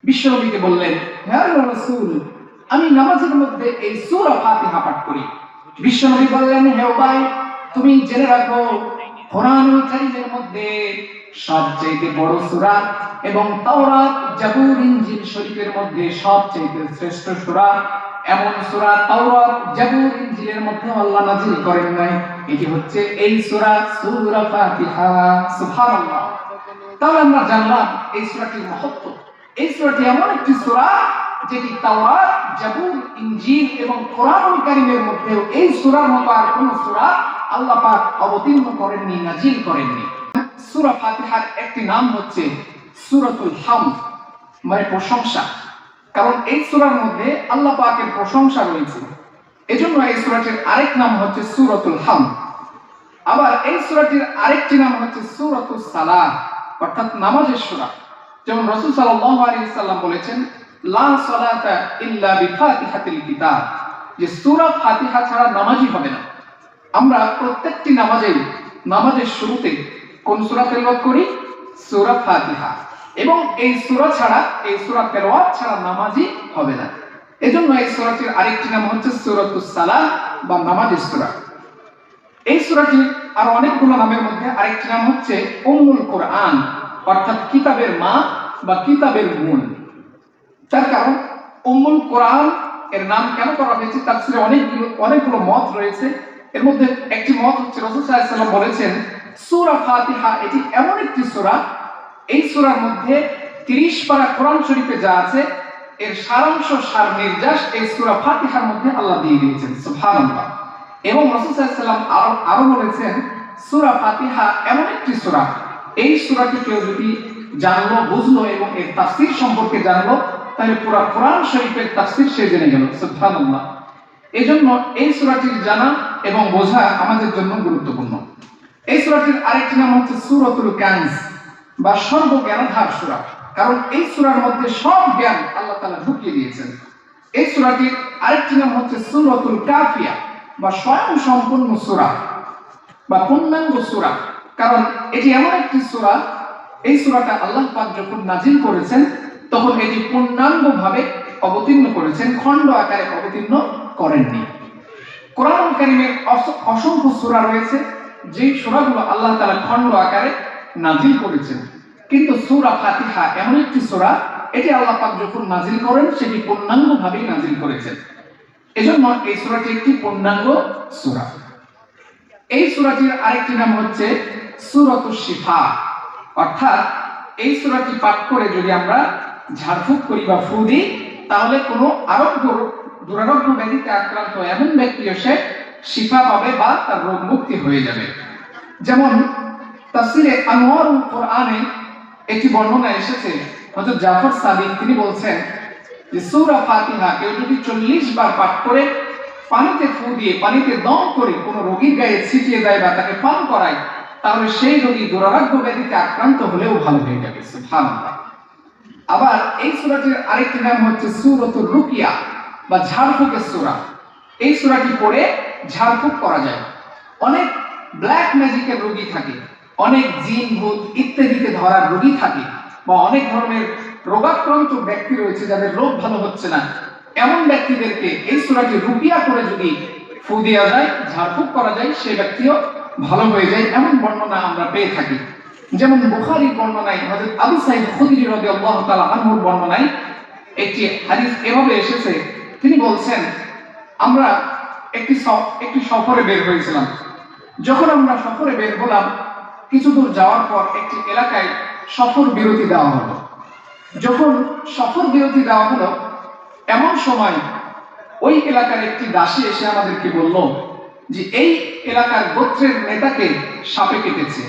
বিশ্বনবীকে বললেন, হে আল্লাহর রাসূল, আমি নামাজের মধ্যে এই সূরা ফাতিহা পাঠ করি। বিশ্বনবী বললেন, হে উবাই, তুমি জেনে রাখো কোরআনুল কারীমের মধ্যে সবচেয়ে বড় সূরা এবং তাওরাত, জাবুর, ইনজিল শরীফের মধ্যে সবচেয়ে শ্রেষ্ঠ সূরা এমন সূরা তাওরাত, জাবুর, ইনজিলের মধ্যে আল্লাহ নাযিল করেন নাই, এটি হচ্ছে এই সূরা, সূরা ফাতিহা। সুবহানাল্লাহ। তাহলে আমরা জানলাম এই সূরাটির মাহাত্ম্য। এই সূরাটি এমন একটি সূরা যেটি তাওরাত, জাবুর, ইনজিল এবং কোরআনুল কারীমের মধ্যে এই সূরার মতো আর কোন সূরা আল্লাহ পাক অবতীর্ণ করেননি, নাযিল করেননি। সূরা ফাতিহার একটি নাম হচ্ছে সূরাতুল হামদ, মানে প্রশংসা। কারণ এই সূরার মধ্যে আল্লাহ পাকের প্রশংসা রয়েছে, এজন্য এই সূরাটির আরেক নাম হচ্ছে সূরাতুল হামদ। আবার এই সূরাটির আরেকটি নাম হচ্ছে সূরাতুস সালাহ, অর্থাৎ নামাজের সূরা। যেমন রাসূল সাল্লাল্লাহু আলাইহি ওয়াসাল্লাম বলেছেন, লা সালাতা ইল্লা বিফাতিহাতিল কিতাব, যে সূরা ফাতিহা ছাড়া নামাজই হবে না। আমরা প্রত্যেকটি নামাজের শুরুতে কোন সূরা তেলাওয়াত করি? সূরা ফাতিহা। এবং এই সূরা ছাড়া, এই সূরা তেলাওয়াত ছাড়া নামাজই হবে না। এজন্য এই সূরাটির আরেকটি নাম হচ্ছে সূরাতুস সালাহ বা নামাজের সূরা। এই সূরাটির আরো অনেকগুলো নামের মধ্যে আরেকটি নাম হচ্ছে উম্মুল কোরআন, অর্থাৎ কিতাবের মা বা কিতাবের বোন। তার কারণ উম্মুল কোরআন এর নাম কেন করা হয়েছে তাফসীরে অনেকগুলো মত রয়েছে। এর মধ্যে একটি মত হচ্ছে রাসূল সাল্লাল্লাহু আলাইহি ওয়াসাল্লাম বলেছেন, সূরা ফাতিহা এটি এমন একটি সূরা, এই সূরার মধ্যে 30 পারা কোরআন শরীফে যা আছে এর সারাংশ, সার নির্যাস এই সূরা ফাতিহার মধ্যে আল্লাহ দিয়ে দিয়েছেন। সুবহানাল্লাহ। এবং রাসূল সাল্লাল্লাহু আলাইহি ওয়াসাল্লাম আরো বলেছেন, সূরা ফাতিহা এমন একটি সূরা, এই সূরাটি কেউ যদি জানলো, বুঝলো এবং এর তাফসীর সম্পর্কে জানলো, তাহলে পুরো কোরআন শরীফের তাফসীর সে জেনে গেল। সুবহানাল্লাহ। এজন্য এই সূরাটির জানা এবং বোঝা আমাদের জন্য গুরুত্বপূর্ণ। এই সূরাটির আরেকটি নাম হচ্ছে সূরাতুল কানজ বা সর্বজ্ঞানাধার সূরা, কারণ এই সূরার মধ্যে সব জ্ঞান আল্লাহ তাআলা ঢুকিয়ে দিয়েছেন। এই সূরাটির আরেকটি নাম হচ্ছে সূরাতুল কাফিয়া বা স্বয়ং সম্পূর্ণ সূরা বা পূর্ণাঙ্গ সূরা, কারণ এটি এমন একটি সূরা, এই সূরাটা আল্লাহ পাক যখন নাযিল করেছেন তখন এটি পূর্ণাঙ্গভাবে অবতীর্ণ করেছেন, খণ্ড আকারে অবতীর্ণ করেননি। কোরআনুল কারীমের অসংখ্য সূরা রয়েছে, যেই সূরাগুলো আল্লাহ তাআলা খণ্ড আকারে নাযিল করেছেন, কিন্তু সূরা ফাতিহা এমন একটি সূরা, এটি আল্লাহ পাক যখন নাযিল করেন সেটি পূর্ণাঙ্গভাবেই নাযিল করেছেন। এজন্য এই সূরাটি একটি পূর্ণাঙ্গ সূরা। এই সূরাটির আরেকটি নাম হচ্ছে সূরাতুশ শিফা, অর্থাৎ এই সূরাটি পাঠ করে যদি আমরা ঝাড়ফুঁক করি বা ফু দিই, তাহলে কোনো দুরারোগ্য ব্যাধিতে আক্রান্ত এমন ব্যক্তিও সে শিফা পাবে বা তার রোগ মুক্তি হয়ে যাবে। যেমন তাফসীরে আনওয়ারুল কোরআনে একটি বর্ণনা এসেছে, হযরত জাফর সাদিক তিনি বলছেন যে সূরা ফাতিহা কেউ যদি 40 বার পাঠ করে পানিতে ফু দিয়ে, পানিতে দম করে কোনো রোগীর গায়ে ছিটিয়ে দেয় বা তাকে পান করায়, তাহলে সেই রোগী দুরারোগ্য ব্যাধিতে আক্রান্ত হলেও ভালো হয়ে যাবে। সুবহানাল্লাহ। আবার এই সূরাটির আরেকটি নাম হচ্ছে সূরাতুর রুকিয়া বা ঝাড়ফুঁকের সূরা। এই সূরাটি পড়ে ঝাড়ফুঁক করা যায়। অনেক ব্ল্যাক ম্যাজিকের রোগী থাকে, অনেক জিন ভূত ইত্যাদিতে ধরার রোগী থাকে, বা অনেক ধরনের রোগাক্রান্ত ব্যক্তি রয়েছে যাদের রোগ ভালো হচ্ছে না, এমন ব্যক্তিদেরকে এই সূরাটি রুকিয়া করে যদি ফু দেওয়া যায়, ঝাড়ফুঁক করা যায়, সেই ব্যক্তিও ভালো হয়ে যায়, এমন বর্ণনা আমরা পেয়ে থাকি। যেমন বুখারীর বর্ণনায় হযরত আবু সাঈদ খুদরি রাদিয়াল্লাহু তাআলা আনহুর বর্ণনায় একটি হাদিস এভাবে এসেছে, তিনি বলছেন, আমরা একটি সফরে বের হয়েছিলাম। যখন আমরা সফরে বের হলাম, কিছু দূর যাওয়ার পর একটি এলাকায় সফর বিরতি দেওয়া হলো। যখন সফর বিরতি দেওয়া হলো, এমন সময় ওই এলাকার একটি দাসী এসে আমাদেরকে বলল যে এই এলাকার গোত্রের নেতাকে সাপে কেটেছে।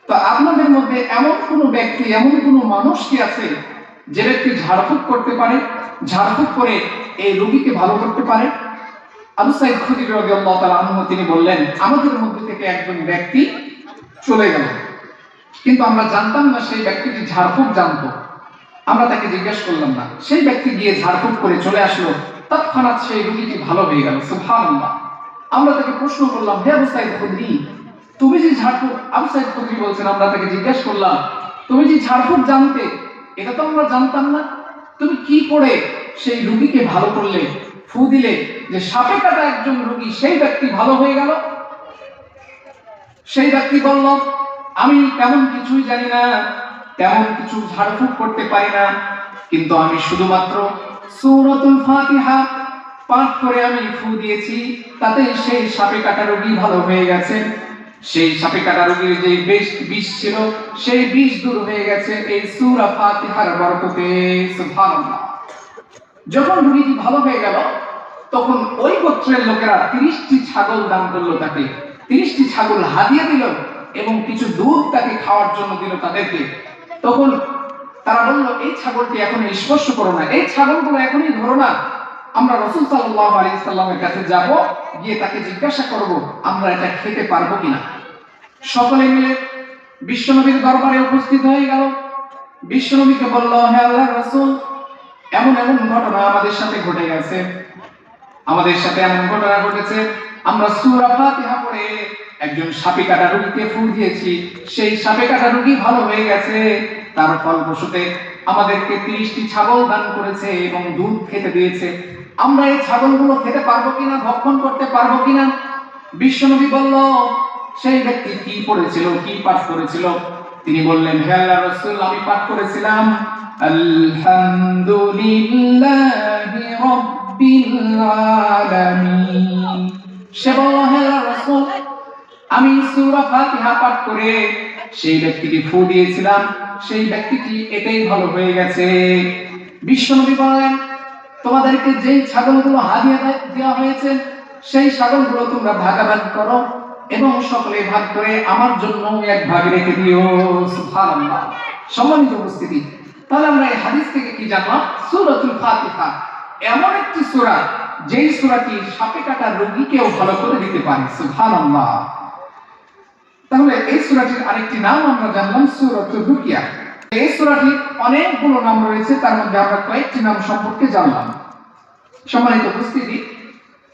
তো আপনাদের মধ্যে এমন কোনো ব্যক্তি, এমন কোনো মানুষ কি আছে যে ব্যক্তি ঝাড়ফুঁক করতে পারে, ঝাড়ফুঁক করে এই রোগীকে ভালো করতে পারে? আবু সাঈদ খুদরি রাদিয়াল্লাহু তাআলা আনহু তিনি বললেন, আমাদের মধ্যে থেকে একজন ব্যক্তি চলে গেল, কিন্তু আমরা জানতাম না সেই ব্যক্তিটি ঝাড়ফুঁক জানতো। আমরা তাকে জিজ্ঞেস করলাম না, সেই ব্যক্তি গিয়ে ঝাড়ফুঁক করে চলে আসলো, তৎক্ষণাৎ সেই রোগীটি ভালো হয়ে গেল। সুবহানাল্লাহ। আমরা তাকে প্রশ্ন করলাম, হে আবু সাঈদ খুদরি, তুমি যে ঝাড়ফুঁক, আবু সাঈদ খুদরি বলছেন, আমরা তাকে জিজ্ঞেস করলাম, তুমি যে ঝাড়ফুঁক জানতে, এটা তো আমরা জানতাম না। তুমি কি করে সেই রোগীকে ভালো করলে, ফু দিলে যে সাপে কাটা একজন রোগী সেই ব্যক্তি ভালো হয়ে গেল? সেই ব্যক্তি বলল, আমি তেমন কিছুই জানি না, তেমন কিছু ঝাড়ফুঁক করতে পারি না, কিন্তু আমি শুধুমাত্র সূরাতুল ফাতিহা পাঠ করে আমি ফু দিয়েছি, তাতে সেই সাপে কাটা রোগী ভালো হয়ে গেছে। সেই সাপে কাটা রোগীর যে বিষ ছিল সেই বিষ দূর হয়ে গেছে এই সূরা ফাতিহার বরকতে। সুবহানাল্লাহ। যখন রোগীটি ভালো হয়ে গেল, তখন ওই গোত্রের লোকেরা 30টি ছাগল দান করলো তাকে, 30টি ছাগল হাদিয়া দিল এবং কিছু দুধ তাকে খাওয়ার জন্য দিল তাদেরকে। তখন তারা বলল, এই ছাগলটি এখন স্পর্শ করো না, এই ছাগলগুলো এখনই ধরো না, আমরা রাসূল সাল্লাল্লাহু আলাইহি সাল্লামের কাছে যাব, গিয়ে তাকে জিজ্ঞাসা করব আমরা এটা খেতে পারবো কিনা। সকলে মিলে বিশ্বনবীর দরবারে উপস্থিত হয়ে গেল। বিশ্বনবীকে বলল, হে আল্লাহর রাসূল, এমন এমন ঘটনা আমাদের সাথে ঘটে গেছে, আমাদের সাথে এমন ঘটনা ঘটেছে, আমরা সূরা ফাতিহা পড়ে একজন সাপে কাটা রোগীকে ফু দিয়েছি, সেই সাপে কাটা রোগী ভালো হয়ে গেছে, তার ফলপ্রসূতে আমাদেরকে 30টি ছাগল দান করেছে এবং দুধ খেতে দিয়েছে, আমরা এই ছাগলগুলো খেতে পারবো কিনা, ভক্ষণ করতে পারবো কিনা। বিশ্বনবী বলল, সেই ব্যক্তি কি পড়েছিল, কি পাঠ করেছিল? তিনি বললেন, হে আল্লাহর রাসূল, আমি পাঠ করেছিলাম আলহামদুলিল্লাহি রাব্বিল আলামিন। সে বলল, হে আল্লাহর রাসূল, আমি সূরা ফাতিহা পাঠ করে সেই ব্যক্তিকে ফু দিয়েছিলাম, সেই ব্যক্তিটি এটাই ভালো হয়ে গেছে। বিশ্বনবী বললেন, তোমাদেরকে যেই ছাগলগুলো হাদিয়া দেওয়া হয়েছে সেই ছাগলগুলো তোমরা ভাগাভাগি করো এবং সকলে ভাগ করে আমার জন্য এক ভাগ রেখে দিও। সুবহানাল্লাহ। সম্মানিত উপস্থিতি, তাহলে আমরা এই হাদিস থেকে কি জানলাম? সূরাতুল ফাতিহা এমন একটি সূরা যেই সূরাটি সাপে কাটা রোগীকেও ভালো করে দিতে পারে। সুবহানাল্লাহ। তাহলে এই সূরাটির আরেকটি নাম আমরা জানলাম, সূরাতুর রুকিয়া। এই সূরাটির অনেকগুলো নাম রয়েছে, তার মধ্যে আমরা কয়েকটি নাম সম্পর্কে জানলাম। সম্মানিত উপস্থিতি,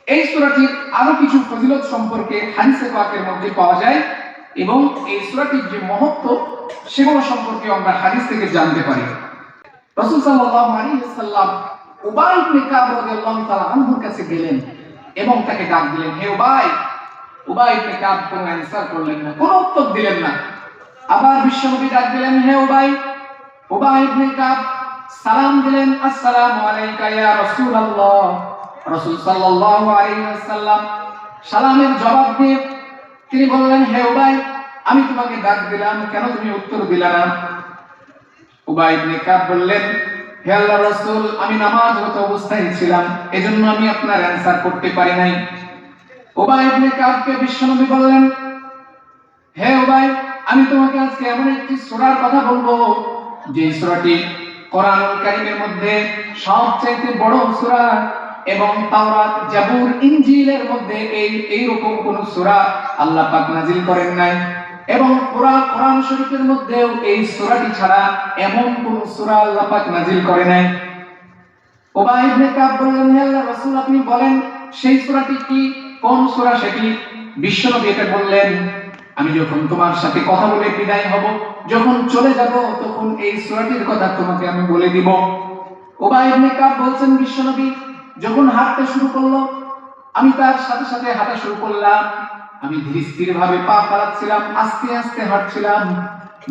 এই সূরাটির আরো কিছু ফজিলত সম্পর্কে হাদিসে পাকের মধ্যে পাওয়া যায় এবং এই সূরাটির যে মহত্ব সেগুলো সম্পর্কে আমরা হাদিস থেকে জানতে পারি। রাসূল সাল্লাল্লাহু আলাইহি ওয়াসাল্লাম উবাই ইবনে কাব রাদিয়াল্লাহু তাআলা আনহুর কাছে গেলেন এবং তাকে ডাক দিলেন, হে উবাই। উবাই ইবনে কাব কোনো অ্যানসার করলেন না, কোনো উত্তর দিলেন না। আবার বিশ্বনবী ডাক দিলেন, হে উবাই। উবাই ইবনে কাব সালাম দিলেন, আসসালামু আলাইকা ইয়া রাসূলুল্লাহ। রাসূল সাল্লাল্লাহু আলাইহি ওয়াসাল্লাম সালামের জবাব দিয়ে তিনি বললেন, হে উবাই, আমি তোমাকে ডাক দিলাম, কেন তুমি উত্তর দিলা না? উবাই ইবনে কাব বললেন, হে আল্লাহর রাসূল, আমি নামাজরত অবস্থায় ছিলাম, এজন্য আমি আপনার অ্যানসার করতে পারি নাই। উবাই ইবনে কাবকে বিশ্বনবী বললেন, হে উবাই, আমি তোমাকে আজকে এমন একটি সূরার কথা বলবো যে সূরাটি কোরআনুল কারীমের মধ্যে সবচেয়ে বড় সূরা এবং তাওরাত, জাবুর, ইনজিলের মধ্যে এই রকম কোন সূরা আল্লাহ পাক নাযিল করেন নাই এবং পুরা কোরআন শরীফের মধ্যেও এই সূরাটি ছাড়া এমন কোন সূরা আল্লাহ পাক নাযিল করে নাই। উবাই ইবনে কাব বললেন, হে আল্লাহর রাসূল, আপনি বলেন সেই সূরাটি কি, কোন সূরা সেটি? বিশ্বনবী এটা বললেন, আমি যখন তোমার সাথে কথা বলে বিদায় হব, যখন চলে যাব, তখন এই সূরাটির কথা তোমাকে আমি বলে দিব। উবাই ইবনে কাব বলছেন, বিশ্বনবী যখন হাঁটতে শুরু করলো, আমি তার সাথে সাথে হাঁটা শুরু করলাম। আমি ধীরে স্থির ভাবে পা ফেলাচ্ছিলাম, আস্তে আস্তে হাঁটছিলাম,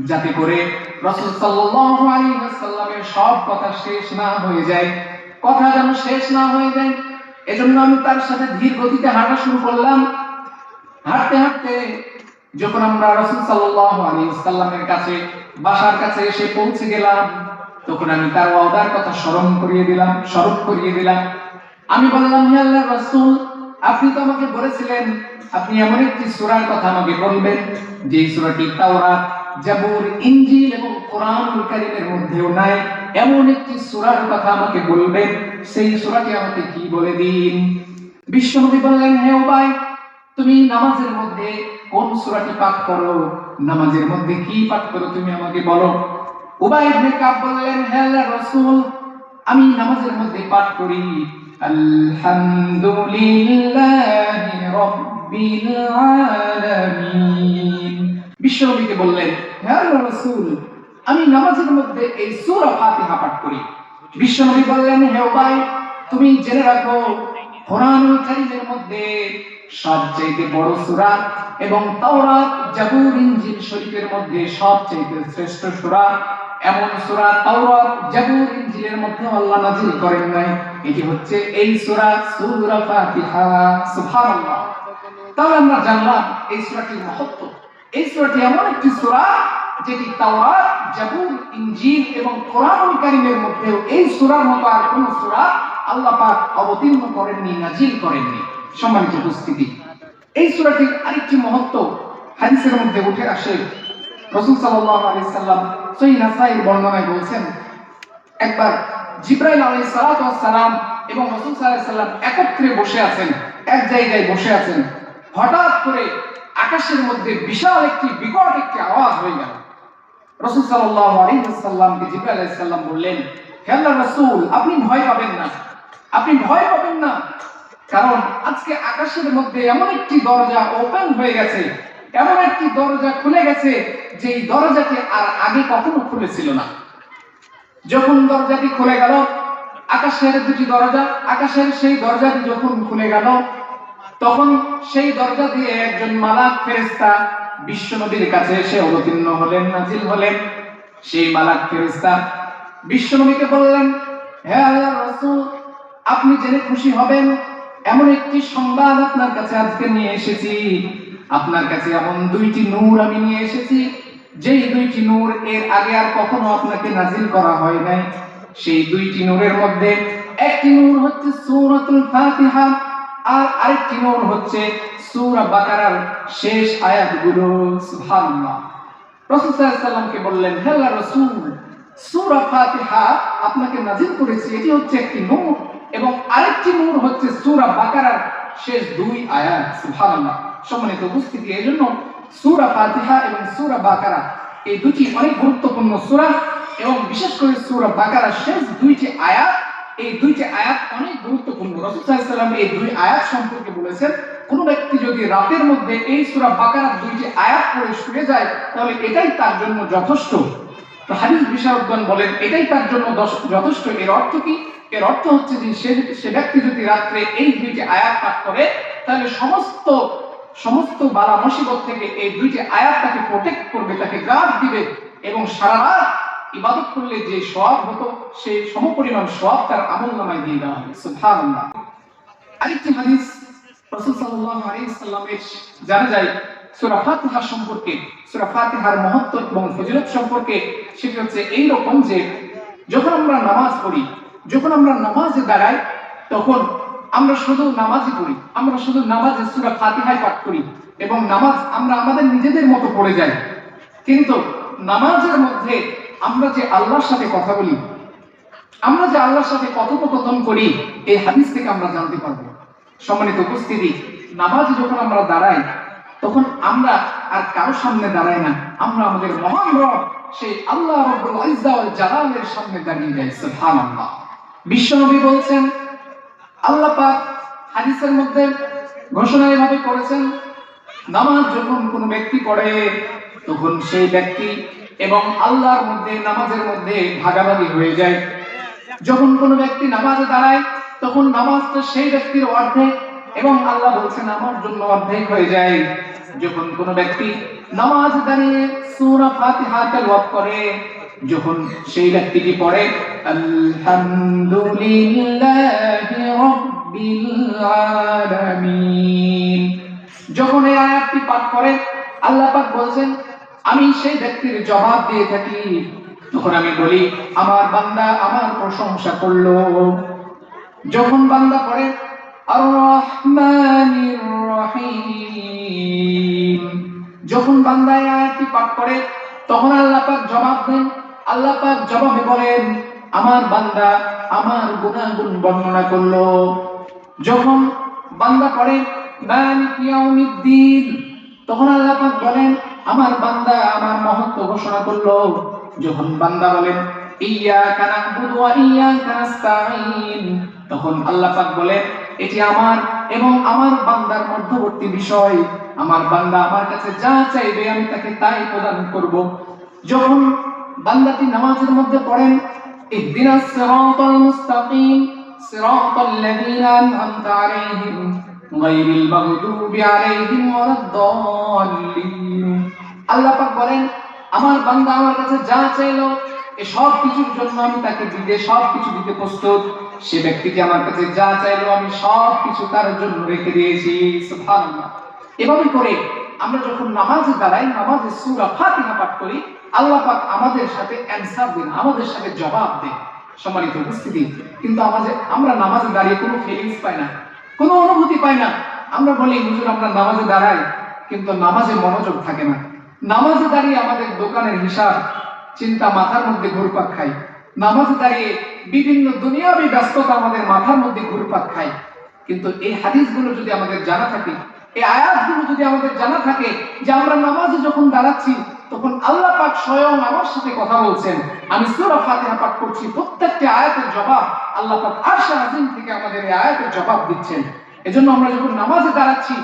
যাতে করে রাসূল সাল্লাল্লাহু আলাইহি ওয়াসাল্লামের সব কথা শেষ না হয়ে যায়, কথা যেন শেষ না হয়ে যায়। এজন্য আমি তার সাথে ধীর গতিতে হাঁটা শুরু করলাম। হাঁটতে হাঁটতে যখন আমরা রাসূল সাল্লাল্লাহু আলাইহি ওয়াসাল্লামের কাছে, বাসার কাছে এসে পৌঁছে গেলাম, তখন আমি তার ওয়াদার কথা স্মরণ করিয়ে দিলাম। আমি বললাম, হে আল্লাহর রাসূল, আপনি তো আমাকে বলেছিলেন আপনি এমন একটি সূরার কথা আমাকে বলবেন যে সূরাটি তাওরাত, জাবুর, ইনজিল এবং কোরআনুল কারীমের মধ্যেও নাই, এমন একটি সূরার কথা আমাকে বলবেন, সেই সূরাটি আমাকে কি বলে দিন। বিশ্বনবী বললেন, হে উবাই, তুমি নামাজের মধ্যে কোন সূরাটি পাঠ করো, নামাজের মধ্যে কি পাঠ করো তুমি আমাকে বলো। উবাই ইবনে কাব বললেন, হে আল্লাহর রাসূল, আমি নামাজের মধ্যে পাঠ করি আলহামদুলিল্লাহি রাব্বিল আলামিন। বিশ্বনবীকে বললেন, হে আল্লাহর রাসূল, আমি নামাজের মধ্যে এই সূরা ফাতিহা পাঠ করি। বিশ্বনবী বললেন, হে উবাই, তুমি জেনে রাখো কোরআনুল কারীমের মধ্যে সবচেয়ে বড় সূরা এবং তাওরাত, জাবুর, ইনজিল শরীফের মধ্যে সবচেয়ে শ্রেষ্ঠ সূরা এমন সূরা তাওরাত, জাবুর, ইনজিলের মধ্যে আল্লাহ নাযিল করেন নাই, এটি হচ্ছে এই সূরা, সূরা ফাতিহা। সুবহানাল্লাহ। তাহলে আমরা জানলাম এই সূরাটির মাহাত্ম্য। এই সূরাটি এমন একটি সূরা যেটি তাওরাত, জাবুর, ইনজিল এবং কোরআনুল কারীমের মধ্যে এই সূরার মতো আর কোন সূরা আল্লাহ পাক অবতীর্ণ করেননি, নাযিল করেননি। সম্মানিত উপস্থিতি, এই সূরাটির আরেকটি মাহাত্ম্য হাদিসের মধ্যে উঠে আসে। রাসূল সাল্লাল্লাহু আলাইহি সাল্লাম সহিহ নাসাঈর বর্ণনায় বলেছেন, একবার জিবরাইল আলাইহিস সালাতু ওয়াস সালাম এবং রাসূল সাল্লাল্লাহু আলাইহি সাল্লাম একত্রে বসে আছেন, এক জায়গায় বসে আছেন। হঠাৎ করে আকাশের মধ্যে বিশাল একটি বিকট একটি আওয়াজ হয়ে গেল। রাসূল সাল্লাল্লাহু আলাইহি ওয়াসাল্লামকে জিবরাইল আলাইহিস সালাম বললেন, হে আল্লাহর রাসূল, আপনি ভয় পাবেন না, আপনি ভয় পাবেন না, কারণ আজকে আকাশের মধ্যে এমন একটি দরজা ওপেন হয়ে গেছে, এমন একটি দরজা খুলে গেছে যে এই দরজাটি আর আগে কখনো খুলেছিল না। যখন দরজাটি খুলে গেল, আকাশের দুটি দরজা, আকাশের সেই দরজাটি যখন খুলে গেল, তখন সেই দরজা দিয়ে একজন মালাক ফেরেশতা বিশ্বনবীর কাছে এসে অবতীর্ণ হলেন, নাজিল হলেন। সেই মালাক ফেরেশতা বিশ্বনবীকে বললেন, হে আল্লাহর রাসূল, আপনি জেনে খুশি হবেন, এমন একটি সংবাদ আপনার কাছে আজকে নিয়ে এসেছি। আপনার কাছে এমন দুইটি নূর আমি নিয়ে এসেছি, যেই দুইটি নূর এর আগে আর কখনো আপনাকে নাজিল করা হয় নাই। সেই দুইটি নূরের মধ্যে একটি নূর হচ্ছে সূরাতুল ফাতিহা, আর আরেকটি নূর হচ্ছে সূরা বাকারার শেষ আয়াতগুলো। সুবহানাল্লাহ। রাসূল সাল্লাল্লাহু আলাইহি ওয়াসাল্লামকে বললেন, হে আল্লাহর রাসূল, সূরা ফাতিহা আপনাকে নাজিল করেছি, এটি হচ্ছে একটি নূর, এবং আরেকটি নূর হচ্ছে সূরা বাকারার শেষ দুই আয়াত। সুবহানাল্লাহ। সম্মানিত উপস্থিতি, এজন্য সূরা ফাতিহা এবং সূরা বাকারা এই দুটি অনেক গুরুত্বপূর্ণ সূরা, এবং বিশেষ করে সূরা বাকারার শেষ দুইটি আয়াত, এই দুইটি আয়াত অনেক গুরুত্বপূর্ণ। রাসূল সাল্লাল্লাহু আলাইহি ওয়াসাল্লাম এই দুই আয়াত সম্পর্কে বলেছেন, কোন ব্যক্তি যদি রাতের মধ্যে এই সূরা বাকারার দুইটি আয়াত পড়ে শুয়ে যায়, তাহলে এটাই তার জন্য যথেষ্ট। তো হাদিস বিশারদগণ বলেন, এটাই তার জন্য যথেষ্ট। এর অর্থ কি? এর অর্থ হচ্ছে যে সে ব্যক্তি যদি রাত্রে এই দুইটি আয়াত পাঠ করে, তাহলে সমস্ত বালা মুসিবত থেকে এই দুইটি আয়াত তাকে প্রোটেক্ট করবে, তাকে গার্ড দিবে, এবং সারা রাত ইবাদত করলে যে সওয়াব হতো সেই সমপরিমাণ সওয়াব তার আমলনামায় দিয়ে দেওয়া হবে। সুবহানাল্লাহ। আরেকটি হাদিস রাসূল সাল্লাল্লাহু আলাইহি ওয়াসাল্লামের জানা যায় সূরা ফাতিহা সম্পর্কে, সূরা ফাতিহার মাহাত্ম্য এবং ফজিলত সম্পর্কে। সেটি হচ্ছে এই রকম যে যখন আমরা নামাজ পড়ি, যখন আমরা নামাজে দাঁড়াই, তখন আমরা শুধু নামাজই পড়ি, আমরা শুধু নামাজে সূরা ফাতিহাই পাঠ করি, এবং নামাজ আমরা আমাদের নিজেদের মতো পড়ে যাই। কিন্তু নামাজের মধ্যে আমরা যে আল্লাহর সাথে কথা বলি, আমরা যে আল্লাহর সাথে কথোপকথন করি, এই হাদিস থেকে আমরা জানতে পারবো। সম্মানিত উপস্থিতি, নামাজে যখন আমরা দাঁড়াই, তখন আমরা আর কারো সামনে দাঁড়াই না, আমরা আমাদের মহান রব সেই আল্লাহ রাব্বুল ইজ্জা ওয়াল জালালের সামনে দাঁড়িয়ে যাই। সুবহানাল্লাহ। বিশ্বনবী বলছেন, আল্লাহ পাক হাদিসের মধ্যে ঘোষণা এভাবে করেছেন, নামাজ যখন কোনো ব্যক্তি পড়ে, তখন সেই ব্যক্তি এবং আল্লাহর মধ্যে, নামাজের মধ্যে ভাগাভাগি হয়ে যায়। যখন কোনো ব্যক্তি নামাজে দাঁড়ায়, তখন নামাজটা সেই ব্যক্তির অর্ধেক, এবং আল্লাহ বলছেন আমার জন্য অর্ধেক হয়ে যায়। যখন কোনো ব্যক্তি নামাজ দাঁড়িয়ে সূরা ফাতিহা তেলাওয়াত করে, যখন সেই ব্যক্তিটি পড়ে আলহামদুলিল্লাহি রাব্বিল আলামিন, যখন এই আয়াতটি পাঠ করে, আল্লাহ পাক বলছেন আমি সেই ব্যক্তির জবাব দিয়ে থাকি, তখন আমি বলি আমার বান্দা আমার প্রশংসা করলো। যখন বান্দা পড়ে আর রহমানির রহিম, যখন বান্দা এই আয়াতটি পাঠ করে, তখন আল্লাহ পাক জবাব দেন, আল্লাহ পাক জবাবে বলেন আমার বান্দা আমার গুনাহগুণ বর্ণনা করলো। যখন বান্দা পড়ে মালিক ইয়াউমিদ্দিন, তখন আল্লাহ পাক বলেন আমার বান্দা আমার মহত্ব ঘোষণা করলো। যখন বান্দা বলেন ইয়াকা না'বুদু ওয়া ইয়াকা নাস্তাঈন, তখন আল্লাহ পাক বলেন এটি আমার এবং আমার বান্দার মধ্যবর্তী বিষয়, আমার বান্দা আমার কাছে যা চাইবে আমি তাকে তাই প্রদান করব। যখন বান্দাটি নামাজের মধ্যে পড়েন, ইহদিনাস সিরাতাল মুস্তাকিম সিরাতাল লাযীনা আন'আমতা আলাইহিম গায়রিল মাগদুবি আলাইহিম ওয়ালাদ-দাল্লিন। আল্লাহ পাক বলেন, আমার বান্দা আমার কাছে যা চাইলো এই সব কিছুর জন্য আমি তাকে সব কিছু দিতে প্রস্তুত। সে ব্যক্তিকে আমার কাছে যা চাইলো আমি সব কিছু তার জন্য রেখে দিয়েছি। সুবহানাল্লাহ। এভাবে করে আমরা যখন নামাজে দাঁড়াই, নামাজে সূরা ফাতিহা পাঠ করি, আল্লাহ পাক আমাদের সাথে অ্যানসার দেন, আমাদের সাথে জবাব দেন। সম্মানিত উপস্থিতি, কিন্তু আমরা নামাজে দাঁড়িয়ে কোনো ফিলিংস পাই না, কোনো অনুভূতি পাই না। আমরা বলি হুজুর আমরা নামাজে দাঁড়াই, কিন্তু নামাজে মনোযোগ থাকে না। নামাজে দাঁড়িয়ে আমাদের দোকানের হিসাব চিন্তা মাথার মধ্যে ঘুরপাক খায়। নামাজে দাঁড়িয়ে বিভিন্ন দুনিয়াবী ব্যস্ততা আমাদের মাথার মধ্যে ঘুরপাক খায়। কিন্তু এই হাদিসগুলো যদি আমাদের জানা থাকে, এই আয়াতগুলো যদি আমাদের জানা থাকে যে আমরা নামাজে যখন দাঁড়াচ্ছি তখন আল্লাহ পাক স্বয়ং আমার সাথে কথা বলছেন, আমি সূরা ফাতিহা পাঠ করছি, প্রত্যেকটি আয়াতের জবাব আল্লাহ পাক আরশে আজিম থেকে আমাদের এই আয়াতের জবাব দিচ্ছেন। এজন্য আমরা যখন নামাজে দাঁড়াচ্ছি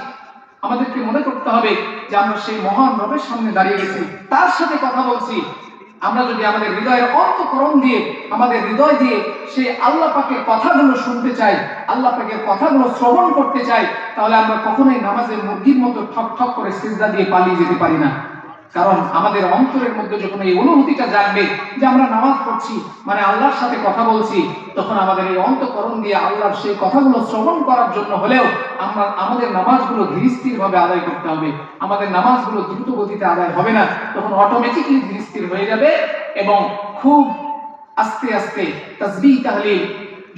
আমাদেরকে মনে করতে হবে যে আমরা সেই মহান রবের সামনে দাঁড়িয়ে গেছি, তার সাথে কথা বলছি। আমরা যদি আমাদের হৃদয়ের অন্তঃকরণ দিয়ে, আমাদের হৃদয় দিয়ে সেই আল্লাহ পাকের কথাগুলো শুনতে চাই, আল্লাহ পাকের কথাগুলো শ্রবণ করতে চাই, তাহলে আমরা কখনোই নামাজের মুরগির মতো ঠক ঠক করে সিজদা দিয়ে পালিয়ে যেতে পারি না। কারণ আমাদের অন্তরের মধ্যে যখন এই অনুভূতিটা জাগবে যে আমরা নামাজ পড়ছি মানে আল্লাহর সাথে কথা বলছি, তখন আমাদের এই অন্তঃকরণ দিয়ে আল্লাহর সেই কথাগুলো শ্রবণ করার জন্য হলেও আমাদের নামাজগুলো ধীরস্থির ভাবে আদায় করতে হবে। আমাদের নামাজগুলো দ্রুত গতিতে আদায় হবে না, তখন অটোমেটিকলি ধীরস্থির হয়ে যাবে এবং খুব আস্তে আস্তে তাসবিহ তাহলিল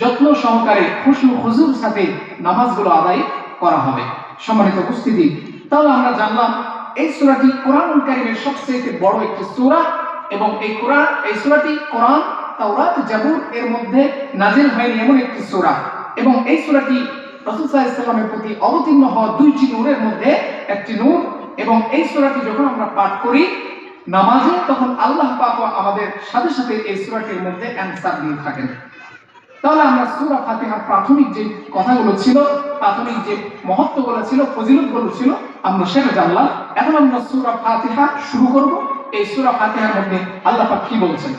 যত্ন সহকারে খুশু হুজুর সাথে নামাজগুলো আদায় করা হবে। সম্মানিত উপস্থিতি, তাহলে আমরা জানলাম এই সূরাটি কোরআনুল কারীমের সবচেয়ে বড় একটি সূরা এবং এই সূরাটি কোরআন, তাওরাত, জাবুর এর মধ্যে নাজিল হয়নি এমন একটি সূরা এবং এই সূরাটি রাসূল সাল্লাল্লাহু আলাইহি ওয়াসাল্লামের প্রতি অবতীর্ণ হওয়া দুইটি নূরের মধ্যে একটি নূর। এবং এই সূরাটি যখন আমরা পাঠ করি নামাজে, তখন আল্লাহ পাক আমাদের সাথে সাথে এই সূরাটির মধ্যে অ্যানসার দিয়ে থাকেন। তাহলে আমরা সূরা ফাতিহার প্রাথমিক যে কথাগুলো ছিল, প্রাথমিক যে মহত্বগুলো ছিল, ফজিলতগুলো ছিল, আমরা সেটা জানলাম। এখন আমরা সূরা ফাতিহা শুরু করব। এই সূরা ফাতিহার মধ্যে আল্লাহ পাক কি বলছেন।